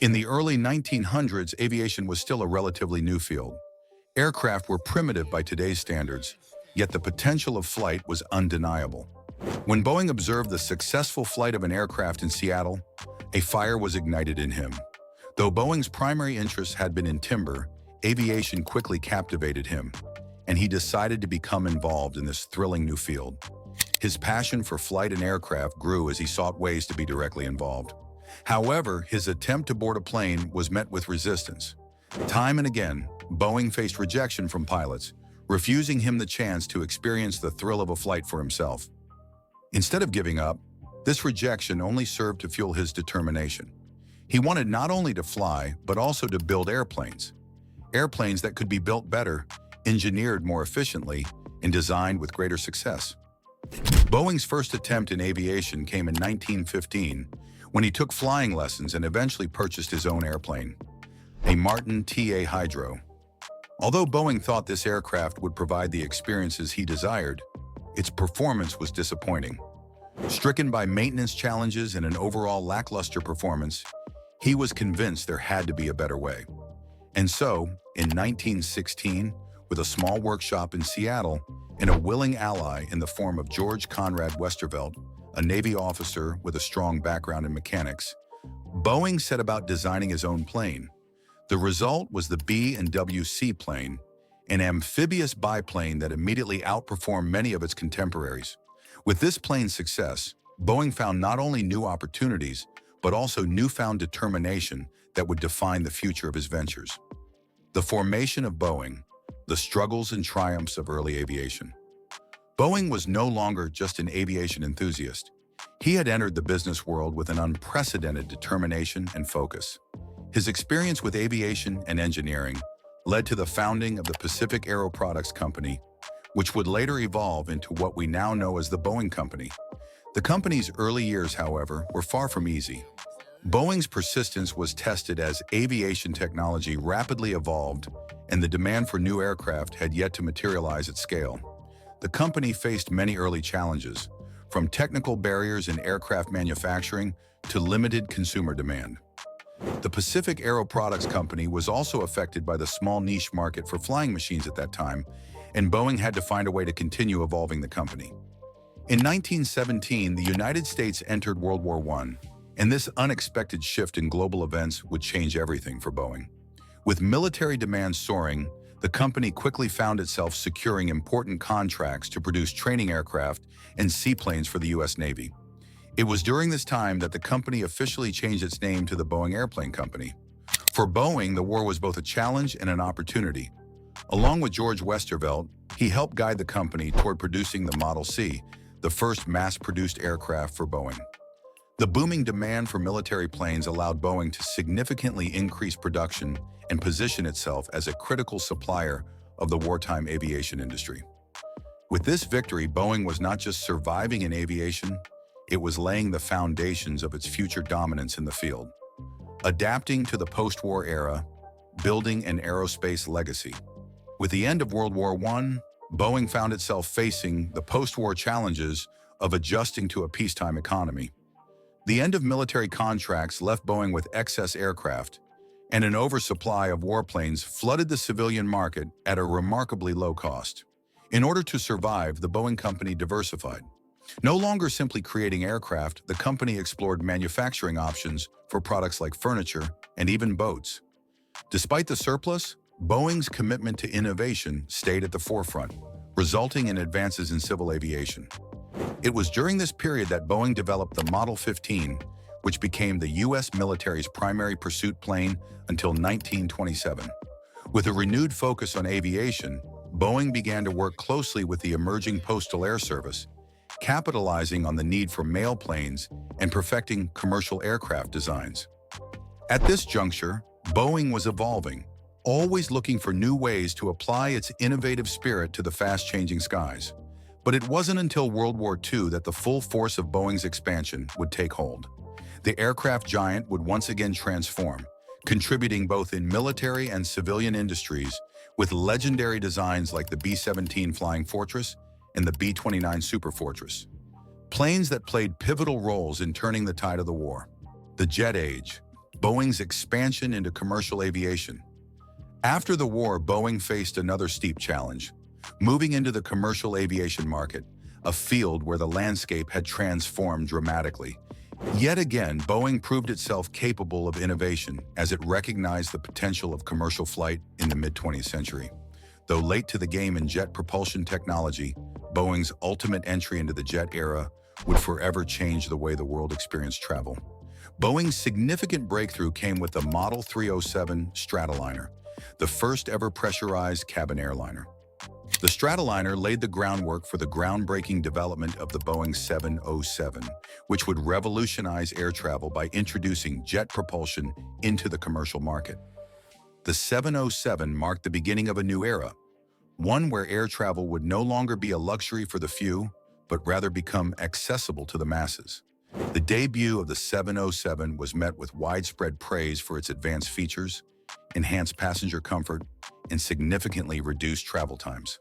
In the early 1900s, aviation was still a relatively new field. Aircraft were primitive by today's standards, yet the potential of flight was undeniable. When Boeing observed the successful flight of an aircraft in Seattle, a fire was ignited in him. Though Boeing's primary interest had been in timber, aviation quickly captivated him, and he decided to become involved in this thrilling new field. His passion for flight and aircraft grew as he sought ways to be directly involved. However, his attempt to board a plane was met with resistance. Time and again, Boeing faced rejection from pilots, refusing him the chance to experience the thrill of a flight for himself. Instead of giving up, this rejection only served to fuel his determination. He wanted not only to fly, but also to build airplanes. Airplanes that could be built better, engineered more efficiently, and designed with greater success. Boeing's first attempt in aviation came in 1915, when he took flying lessons and eventually purchased his own airplane, a Martin TA Hydro. Although Boeing thought this aircraft would provide the experiences he desired, its performance was disappointing. Stricken by maintenance challenges and an overall lackluster performance, he was convinced there had to be a better way. And so, in 1916, with a small workshop in Seattle and a willing ally in the form of George Conrad Westervelt, a Navy officer with a strong background in mechanics, Boeing set about designing his own plane. The result was the B&W seaplane, an amphibious biplane that immediately outperformed many of its contemporaries. With this plane's success, Boeing found not only new opportunities, but also newfound determination that would define the future of his ventures. The formation of Boeing, the struggles and triumphs of early aviation. Boeing was no longer just an aviation enthusiast. He had entered the business world with an unprecedented determination and focus. His experience with aviation and engineering led to the founding of the Pacific Aero Products Company, which would later evolve into what we now know as the Boeing Company. The company's early years, however, were far from easy. Boeing's persistence was tested as aviation technology rapidly evolved and the demand for new aircraft had yet to materialize at scale. The company faced many early challenges, from technical barriers in aircraft manufacturing to limited consumer demand. The Pacific Aero Products Company was also affected by the small niche market for flying machines at that time, and Boeing had to find a way to continue evolving the company. In 1917, the United States entered World War I, and this unexpected shift in global events would change everything for Boeing. With military demand soaring, the company quickly found itself securing important contracts to produce training aircraft and seaplanes for the U.S. Navy. It was during this time that the company officially changed its name to the Boeing Airplane Company. For Boeing, the war was both a challenge and an opportunity. Along with George Westervelt, he helped guide the company toward producing the Model C, the first mass-produced aircraft for Boeing. The booming demand for military planes allowed Boeing to significantly increase production and position itself as a critical supplier of the wartime aviation industry. With this victory, Boeing was not just surviving in aviation, it was laying the foundations of its future dominance in the field. Adapting to the post-war era, building an aerospace legacy. With the end of World War I, Boeing found itself facing the post-war challenges of adjusting to a peacetime economy. The end of military contracts left Boeing with excess aircraft, and an oversupply of warplanes flooded the civilian market at a remarkably low cost. In order to survive, the Boeing company diversified. No longer simply creating aircraft, the company explored manufacturing options for products like furniture and even boats. Despite the surplus, Boeing's commitment to innovation stayed at the forefront, resulting in advances in civil aviation. It was during this period that Boeing developed the Model 15, which became the U.S. military's primary pursuit plane until 1927. With a renewed focus on aviation, Boeing began to work closely with the emerging Postal Air Service, capitalizing on the need for mail planes and perfecting commercial aircraft designs. At this juncture, Boeing was evolving, always looking for new ways to apply its innovative spirit to the fast-changing skies. But it wasn't until World War II that the full force of Boeing's expansion would take hold. The aircraft giant would once again transform, contributing both in military and civilian industries with legendary designs like the B-17 Flying Fortress and the B-29 Superfortress. Planes that played pivotal roles in turning the tide of the war. The jet age. Boeing's expansion into commercial aviation. After the war, Boeing faced another steep challenge, moving into the commercial aviation market, a field where the landscape had transformed dramatically. Yet again, Boeing proved itself capable of innovation as it recognized the potential of commercial flight in the mid-20th century. Though late to the game in jet propulsion technology, Boeing's ultimate entry into the jet era would forever change the way the world experienced travel. Boeing's significant breakthrough came with the Model 307 Stratoliner, the first ever pressurized cabin airliner. The Stratoliner laid the groundwork for the groundbreaking development of the Boeing 707, which would revolutionize air travel by introducing jet propulsion into the commercial market. The 707 marked the beginning of a new era, one where air travel would no longer be a luxury for the few, but rather become accessible to the masses. The debut of the 707 was met with widespread praise for its advanced features, enhanced passenger comfort, and significantly reduced travel times.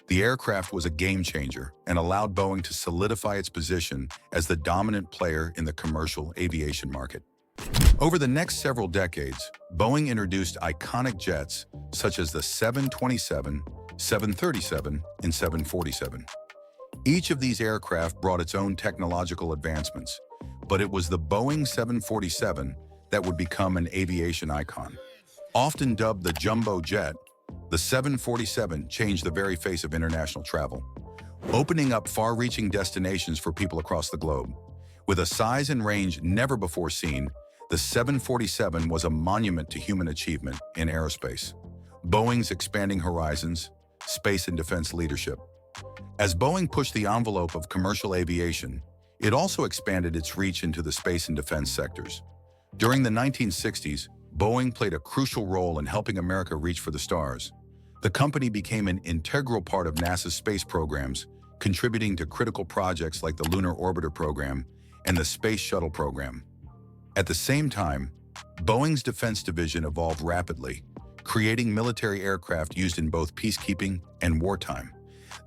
The aircraft was a game-changer and allowed Boeing to solidify its position as the dominant player in the commercial aviation market. Over the next several decades, Boeing introduced iconic jets such as the 727, 737, and 747. Each of these aircraft brought its own technological advancements, but it was the Boeing 747 that would become an aviation icon. Often dubbed the jumbo jet, the 747 changed the very face of international travel, opening up far-reaching destinations for people across the globe. With a size and range never before seen, the 747 was a monument to human achievement in aerospace. Boeing's expanding horizons, space and defense leadership. As Boeing pushed the envelope of commercial aviation, it also expanded its reach into the space and defense sectors. During the 1960s, Boeing played a crucial role in helping America reach for the stars. The company became an integral part of NASA's space programs, contributing to critical projects like the Lunar Orbiter program and the Space Shuttle program. At the same time, Boeing's defense division evolved rapidly, creating military aircraft used in both peacekeeping and wartime.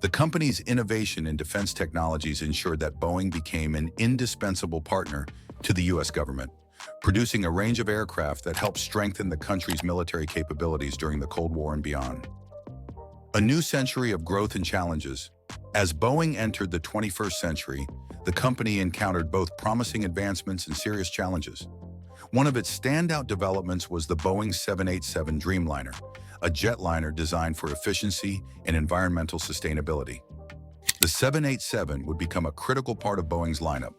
The company's innovation in defense technologies ensured that Boeing became an indispensable partner to the U.S. government, producing a range of aircraft that helped strengthen the country's military capabilities during the Cold War and beyond. A new century of growth and challenges. As Boeing entered the 21st century, the company encountered both promising advancements and serious challenges. One of its standout developments was the Boeing 787 Dreamliner, a jetliner designed for efficiency and environmental sustainability. The 787 would become a critical part of Boeing's lineup,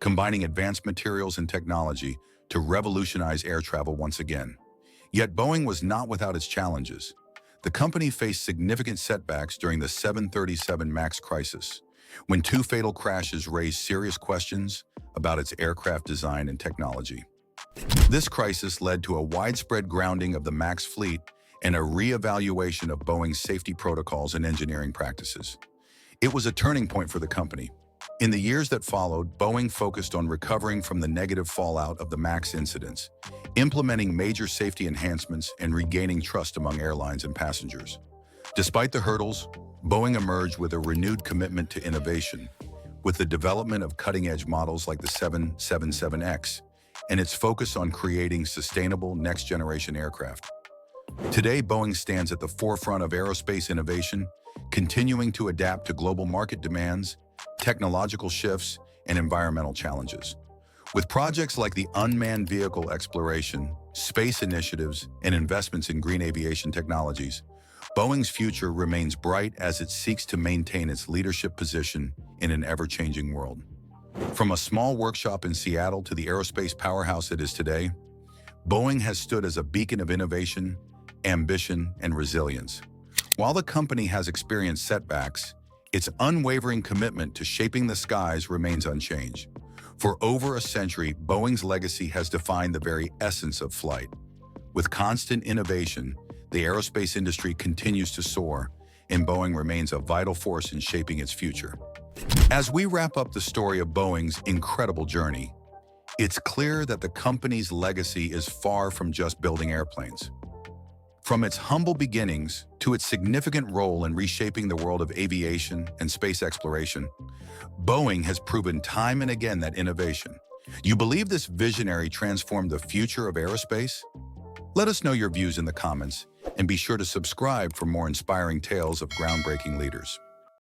combining advanced materials and technology to revolutionize air travel once again. Yet Boeing was not without its challenges. The company faced significant setbacks during the 737 MAX crisis, when two fatal crashes raised serious questions about its aircraft design and technology. This crisis led to a widespread grounding of the MAX fleet and a re-evaluation of Boeing's safety protocols and engineering practices. It was a turning point for the company. In the years that followed, Boeing focused on recovering from the negative fallout of the MAX incidents, implementing major safety enhancements and regaining trust among airlines and passengers. Despite the hurdles, Boeing emerged with a renewed commitment to innovation, with the development of cutting-edge models like the 777X and its focus on creating sustainable next-generation aircraft. Today, Boeing stands at the forefront of aerospace innovation, continuing to adapt to global market demands, technological shifts, and environmental challenges. With projects like the unmanned vehicle exploration, space initiatives, and investments in green aviation technologies, Boeing's future remains bright as it seeks to maintain its leadership position in an ever-changing world. From a small workshop in Seattle to the aerospace powerhouse it is today, Boeing has stood as a beacon of innovation, ambition, and resilience. While the company has experienced setbacks, its unwavering commitment to shaping the skies remains unchanged. For over a century, Boeing's legacy has defined the very essence of flight. With constant innovation, the aerospace industry continues to soar, and Boeing remains a vital force in shaping its future. As we wrap up the story of Boeing's incredible journey, it's clear that the company's legacy is far from just building airplanes. From its humble beginnings to its significant role in reshaping the world of aviation and space exploration, Boeing has proven time and again that innovation, You believe this visionary transformed the future of aerospace? Let us know your views in the comments, and be sure to subscribe for more inspiring tales of groundbreaking leaders.